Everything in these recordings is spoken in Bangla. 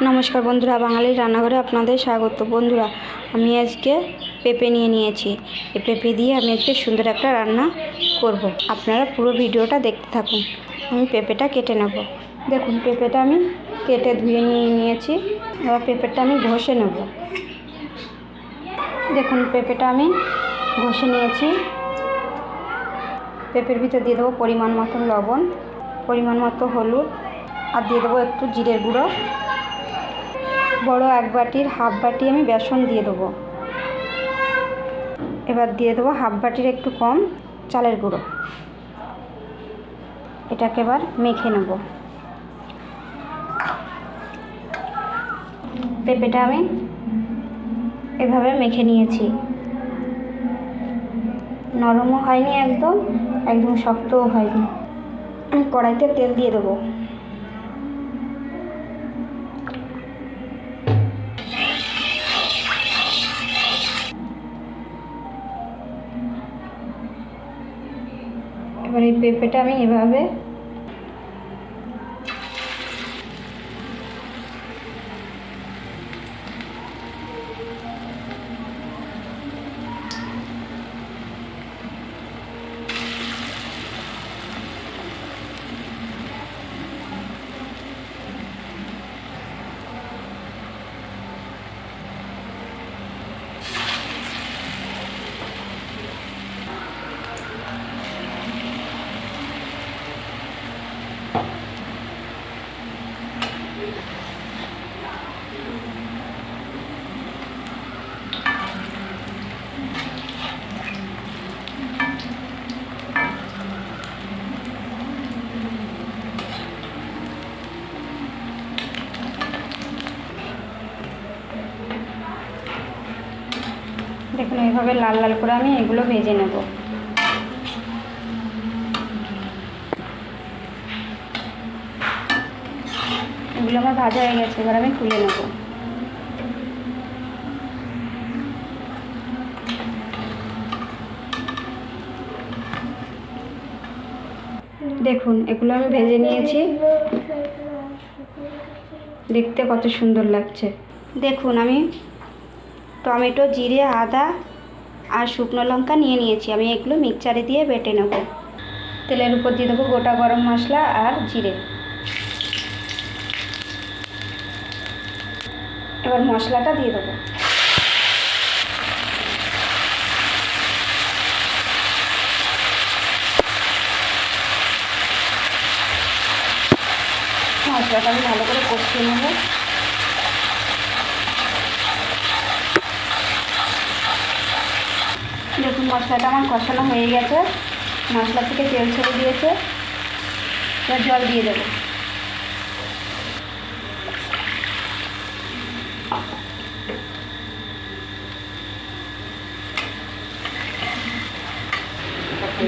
নমস্কার বন্ধুরা, বাঙালির রান্নাঘরে আপনাদের স্বাগত। বন্ধুরা, আমি আজকে পেঁপে নিয়েছি। এই পেঁপে দিয়ে আমি আজকে সুন্দর একটা রান্না করব। আপনারা পুরো ভিডিওটা দেখতে থাকুন। আমি পেঁপেটা কেটে নেব। দেখুন, পেঁপেটা আমি কেটে ধুয়ে নিয়েছি। এবার পেঁপেটা আমি ঘষে নেব। দেখুন, পেঁপেটা আমি ঘষে নিয়েছি। পেঁপের ভিতরে দিয়ে দেবো পরিমাণ মতো লবণ, পরিমাণ মতো হলুদ, আর দিয়ে দেবো একটু জিরের গুঁড়ো। বড় এক বাটির হাফ বাটি আমি বেসন দিয়ে দেবো। এবার দিয়ে দেবো হাফ বাটির একটু কম চালের গুঁড়ো। এটাকে এবার মেখে নেব। পেঁপেটা আমি এভাবে মেখে নিয়েছি। নরমও হয়নি, একদম শক্তও হয়নি। আমি কড়াইতে তেল দিয়ে দেবো। এবার এই পেঁপেটা আমি এভাবে দেখুন, এইভাবে লাল লাল করে আমি এগুলো ভেজে নেব। এগুলো আমার ভাজা হয়ে গেছে, এবার আমি তুলে নেব। দেখুন, এগুলো আমি ভেজে নিয়েছি। দেখতে কত সুন্দর লাগছে। দেখুন, আমি টমেটো, জিরে, আদা আর শুকনো লঙ্কা নিয়েছি। আমি এগুলো মিক্সচারে দিয়ে বেটে নেব। তেলের উপর দিয়ে দেবো গোটা গরম মশলা আর জিরে। এবার মশলাটা দিয়ে দেবো। মশলাটা আমি ভালো করে কষিয়ে নেব। দেখুন, মশলাটা আমার কষানো হয়ে গেছে। মশলা থেকে তেল ছেড়ে দিয়েছে। এবার জল দিয়ে দেবো।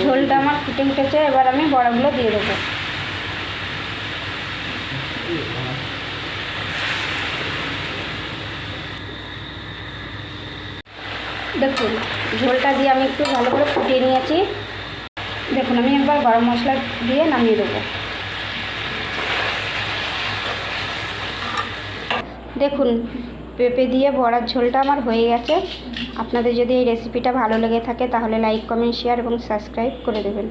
ঝোলটা আমার ফুটে উঠেছে। এবার আমি বড়াগুলো দিয়ে দেবো। দেখুন, ঝোলটা দিয়ে আমি একটু ভালো করে ফুটিয়ে নিয়েছি। দেখুন, আমি একবার গরম মশলা দিয়ে নামিয়ে দেবো। দেখুন, পেঁপে দিয়ে বড়ার ঝোলটা আমার হয়ে গেছে। আপনাদের যদি এই রেসিপিটা ভালো লেগে থাকে তাহলে লাইক, কমেন্ট, শেয়ার এবং সাবস্ক্রাইব করে দেবেন।